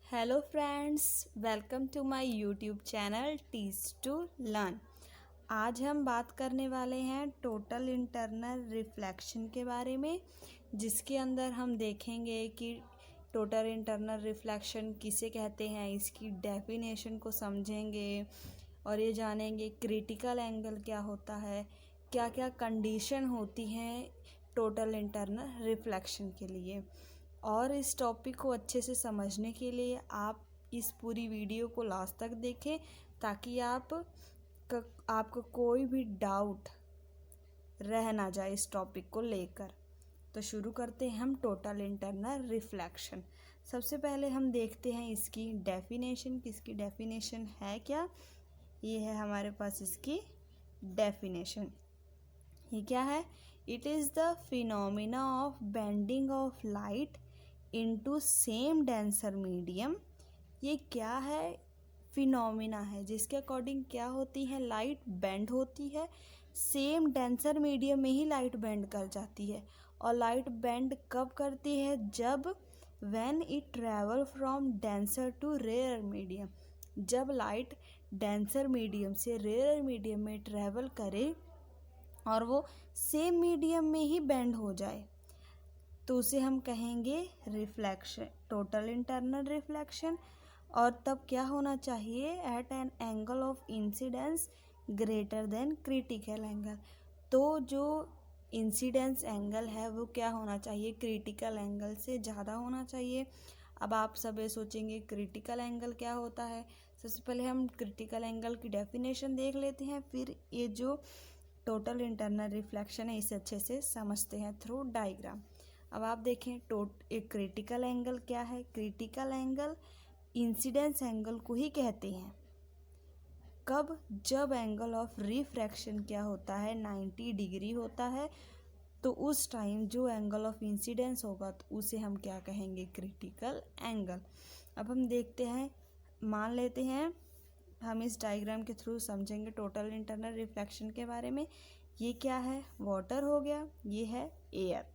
Hello friends, welcome to my YouTube channel teach to learn. आज हम बात करने वाले हैं टोटल इंटरनल रिफ्लेक्शन के बारे में, जिसके अंदर हम देखेंगे कि टोटल इंटरनल रिफ्लेक्शन किसे कहते हैं, इसकी डेफिनेशन को समझेंगे और ये जानेंगे क्रिटिकल एंगल क्या होता है, क्या क्या कंडीशन होती हैं टोटल इंटरनल रिफ्लेक्शन के लिए। और इस टॉपिक को अच्छे से समझने के लिए आप इस पूरी वीडियो को लास्ट तक देखें, ताकि आपको कोई भी डाउट रह ना जाए इस टॉपिक को लेकर। तो शुरू करते हैं हम टोटल इंटरनल रिफ्लेक्शन। सबसे पहले हम देखते हैं इसकी डेफिनेशन। किसकी डेफिनेशन है क्या? ये है हमारे पास इसकी डेफिनेशन। ये क्या है? It is the phenomena of bending of light into same denser medium. ये क्या है? फिनोमिना है जिसके अकॉर्डिंग क्या होती है, लाइट बेंड होती है। सेम डेंसर मीडियम में ही लाइट बेंड कर जाती है। और लाइट बेंड कब करती है? जब when it travel from denser to rare medium. जब लाइट डेंसर मीडियम से रेयर मीडियम में ट्रेवल करे और वो सेम मीडियम में ही बेंड हो जाए, तो उसे हम कहेंगे रिफ्लेक्शन, टोटल इंटरनल रिफ्लेक्शन। और तब क्या होना चाहिए? At an angle of incidence greater than critical angle. तो जो इंसिडेंस एंगल है वो क्या होना चाहिए? क्रिटिकल एंगल से ज़्यादा होना चाहिए। अब आप सब ये सोचेंगे क्रिटिकल एंगल क्या होता है। सबसे पहले हम क्रिटिकल एंगल की डेफिनेशन देख लेते हैं, फिर ये जो टोटल इंटरनल रिफ्लेक्शन है इसे अच्छे से समझते हैं थ्रू डायग्राम। अब आप देखें एक क्रिटिकल एंगल क्या है। क्रिटिकल एंगल इंसिडेंस एंगल को ही कहते हैं। कब? जब एंगल ऑफ रिफ्रैक्शन क्या होता है, 90 डिग्री होता है। तो उस टाइम जो एंगल ऑफ इंसिडेंस होगा तो उसे हम क्या कहेंगे? Critical angle. अब हम देखते हैं, मान लेते हैं हम इस डायग्राम के थ्रू समझेंगे टोटल इंटरनल रिफ्लेक्शन के बारे में। ये क्या है? वाटर हो गया, ये है एयर।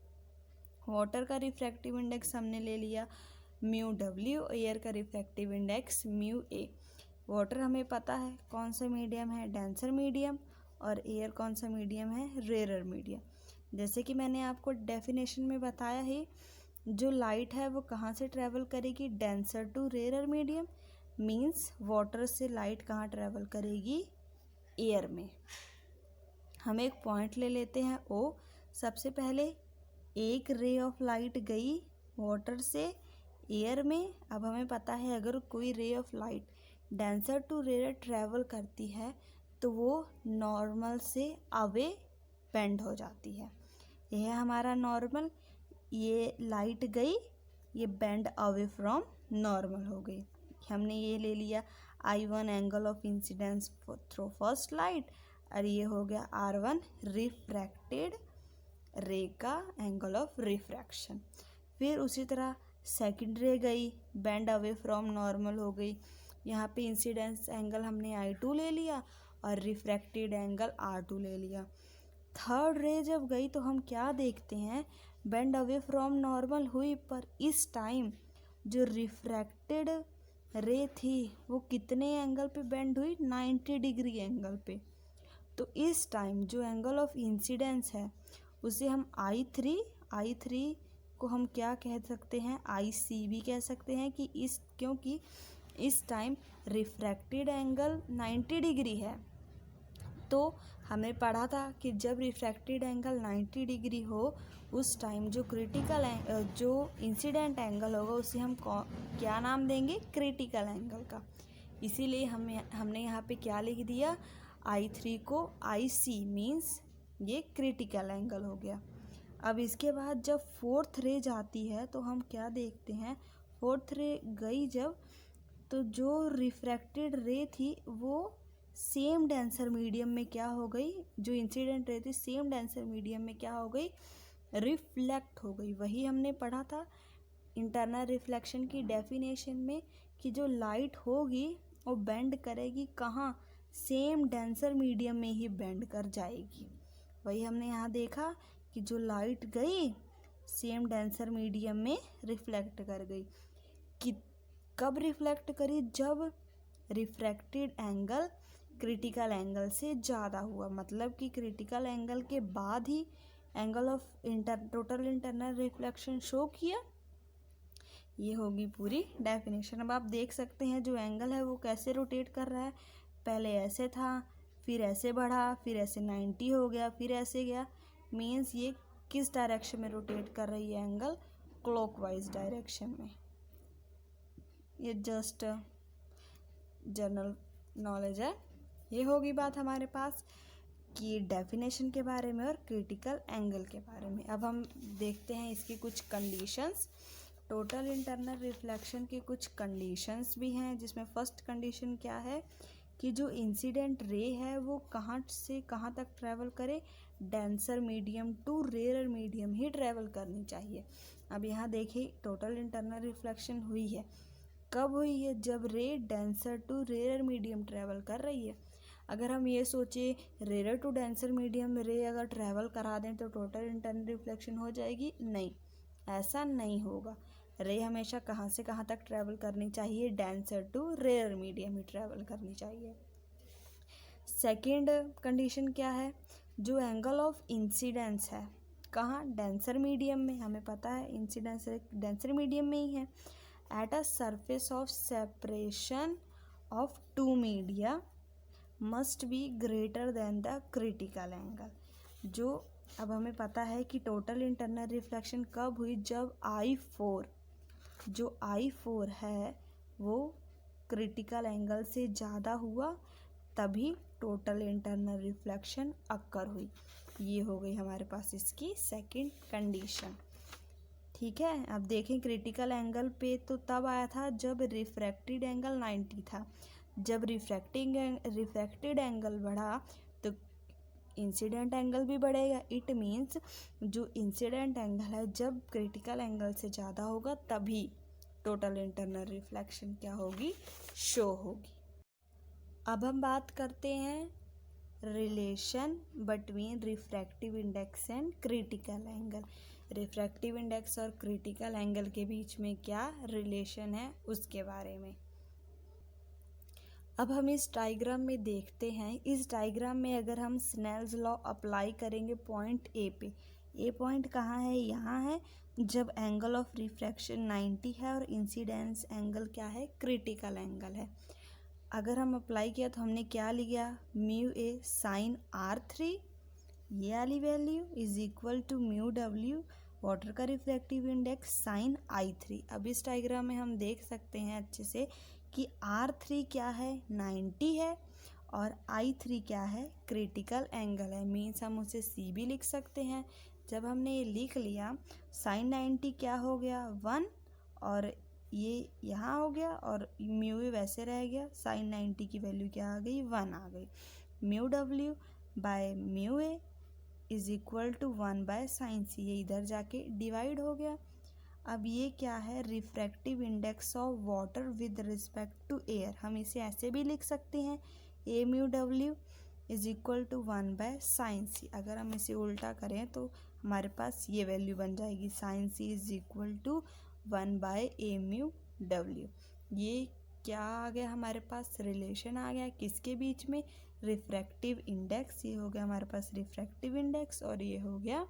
वाटर का रिफ्रैक्टिव इंडेक्स हमने ले लिया म्यू डब्ल्यू, एयर का refractive index mu A. Water हमें पता है कौन सा मीडियम है, डेंसर मीडियम, और एयर कौन सा मीडियम है, रेयर मीडियम। जैसे कि मैंने आपको डेफिनेशन में बताया है, जो लाइट है वो कहाँ से ट्रैवल करेगी? Denser to rare medium. Means water से लाइट कहाँ ट्रैवल करेगी? एयर में। हम एक पॉइंट ले लेते हैं ओ। सबसे पहले एक रे ऑफ लाइट गई वाटर से एयर में। अब हमें पता है अगर कोई ray of light denser to rare travel करती है तो वो नॉर्मल से अवे बेंड हो जाती है। यह है हमारा नॉर्मल। ये लाइट गई, ये बेंड अवे फ्रॉम नॉर्मल हो गई। हमने ये ले लिया I1 angle of incidence through first light, और ये हो गया R1 रिफ्रैक्टेड रे का एंगल ऑफ रिफ्रैक्शन। फिर उसी तरह सेकंड रे गई, बेंड अवे फ्रॉम नॉर्मल हो गई। यहाँ पे इंसिडेंस एंगल हमने I2 ले लिया और रिफ्रैक्टेड एंगल R2 ले लिया। थर्ड रे जब गई तो हम क्या देखते हैं? बेंड अवे फ्रॉम नॉर्मल हुई, पर इस टाइम जो रिफ्रैक्टेड रे थी वो कितने एंगल पे बेंड हुई? 90 डिग्री एंगल पे। तो इस टाइम जो एंगल ऑफ इंसिडेंस है उसे हम I3 को हम क्या कह सकते हैं? IC भी कह सकते हैं कि क्योंकि इस टाइम रिफ्रैक्टेड एंगल 90 डिग्री है। तो हमने पढ़ा था कि जब रिफ्रैक्टेड एंगल 90 डिग्री हो उस टाइम जो इंसिडेंट एंगल होगा उसे हम क्या नाम देंगे? क्रिटिकल एंगल का। इसीलिए हमने यहाँ पे क्या लिख दिया? I3 को IC मीन्स ये क्रिटिकल एंगल हो गया। अब इसके बाद जब फोर्थ रे जाती है तो हम क्या देखते हैं? फोर्थ रे गई जब, तो जो रिफ्रैक्टेड रे थी वो सेम डेंसर मीडियम में क्या हो गई? जो इंसिडेंट रे थी सेम डेंसर मीडियम में क्या हो गई? रिफ्लेक्ट हो गई। वही हमने पढ़ा था इंटरनल रिफ्लेक्शन की डेफिनेशन में कि जो लाइट होगी वो बेंड करेगी कहाँ? सेम डेंसर मीडियम में ही बेंड कर जाएगी। वही हमने यहाँ देखा कि जो लाइट गई सेम डेंसर मीडियम में रिफ्लेक्ट कर गई। कि कब रिफ्लेक्ट करी? जब रिफ्रैक्टेड एंगल क्रिटिकल एंगल से ज़्यादा हुआ, मतलब कि क्रिटिकल एंगल के बाद ही angle of total internal reflection show किया। ये होगी पूरी डेफिनेशन। अब आप देख सकते हैं जो एंगल है वो कैसे रोटेट कर रहा है। पहले ऐसे था, फिर ऐसे बढ़ा, फिर ऐसे 90 हो गया, फिर ऐसे गया। मीन्स ये किस डायरेक्शन में रोटेट कर रही है एंगल? क्लॉकवाइज डायरेक्शन में। ये जस्ट जनरल नॉलेज है। ये होगी बात हमारे पास कि डेफिनेशन के बारे में और क्रिटिकल एंगल के बारे में। अब हम देखते हैं इसकी कुछ कंडीशंस। टोटल इंटरनल रिफ्लेक्शन की कुछ कंडीशंस भी हैं, जिसमें फर्स्ट कंडीशन क्या है कि जो इंसिडेंट रे है वो कहाँ से कहाँ तक ट्रैवल करे? Denser medium to rare medium ही ट्रैवल करनी चाहिए। अब यहाँ देखिए टोटल इंटरनल रिफ्लेक्शन हुई है, कब हुई है? जब ray denser to rare medium travel कर रही है। अगर हम ये सोचे रेयर टू डेंसर मीडियम रे अगर ट्रैवल करा दें तो टोटल इंटरनल रिफ्लेक्शन हो जाएगी? नहीं, ऐसा नहीं होगा। रे हमेशा कहाँ से कहाँ तक ट्रैवल करनी चाहिए? डेंसर टू रेयर मीडियम ही ट्रैवल करनी चाहिए। सेकेंड कंडीशन क्या है? जो एंगल ऑफ इंसिडेंस है कहाँ? डेंसर मीडियम में। हमें पता है इंसिडेंस डेंसर मीडियम में ही है। At a surface of separation of two media must be greater than the critical angle. जो अब हमें पता है कि टोटल इंटरनल रिफ्लेक्शन कब हुई? जब I4, जो I4 है वो क्रिटिकल एंगल से ज़्यादा हुआ, तभी टोटल इंटरनल रिफ्लेक्शन अक्कर हुई। ये हो गई हमारे पास इसकी सेकंड कंडीशन। ठीक है, अब देखें क्रिटिकल एंगल पे तो तब आया था जब रिफ्रैक्टेड एंगल 90 था। जब रिफ्रैक्टेड एंगल बढ़ा तो इंसिडेंट एंगल भी बढ़ेगा। इट मीन्स जो इंसिडेंट एंगल है जब क्रिटिकल एंगल से ज़्यादा होगा तभी टोटल इंटरनल रिफ्लेक्शन क्या होगी? शो होगी। अब हम बात करते हैं relation between refractive index and critical angle. Refractive index और क्रिटिकल एंगल के बीच में क्या रिलेशन है उसके बारे में। अब हम इस डायग्राम में देखते हैं। इस डायग्राम में अगर हम स्नेल्स लॉ अप्लाई करेंगे पॉइंट ए पे, ए पॉइंट कहाँ है? यहाँ है। जब एंगल ऑफ रिफ्रैक्शन 90 है और इंसिडेंस एंगल क्या है? क्रिटिकल एंगल है। अगर हम अप्लाई किया तो हमने क्या लिया? म्यू ए साइन R3, ये वाली value is equal to mu W water का रिफ्रैक्टिव इंडेक्स साइन I3। अब इस डायग्राम में हम देख सकते हैं अच्छे से कि R3 क्या है? 90 है और I3 क्या है? क्रिटिकल एंगल है। मीन्स हम उसे C भी लिख सकते हैं। जब हमने ये लिख लिया, साइन 90 क्या हो गया? 1, और ये यहाँ हो गया और म्यू वैसे रह गया। साइन 90 की वैल्यू क्या आ गई? 1 आ गई। Mu W by mu A is equal to 1 by sine C, ये इधर जाके डिवाइड हो गया। अब ये क्या है? Refractive index of water with respect to air. हम इसे ऐसे भी लिख सकते हैं, A mu W is equal to 1 by sine C. अगर हम इसे उल्टा करें तो हमारे पास ये वैल्यू बन जाएगी, sine C is equal to 1 by A mu W. ये क्या आ गया हमारे पास? रिलेशन आ गया किसके बीच में? Refractive index. ये हो गया हमारे पास रिफ्रैक्टिव इंडेक्स और ये हो गया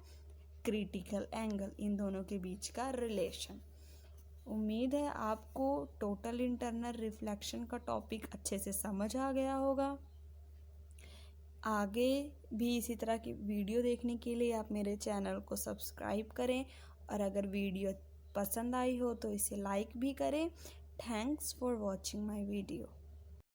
क्रिटिकल एंगल, इन दोनों के बीच का रिलेशन। उम्मीद है आपको टोटल इंटरनल रिफ्लेक्शन का टॉपिक अच्छे से समझ आ गया होगा। आगे भी इसी तरह की वीडियो देखने के लिए आप मेरे चैनल को सब्सक्राइब करें और अगर वीडियो पसंद आई हो तो इसे लाइक भी करें। Thanks for watching my video.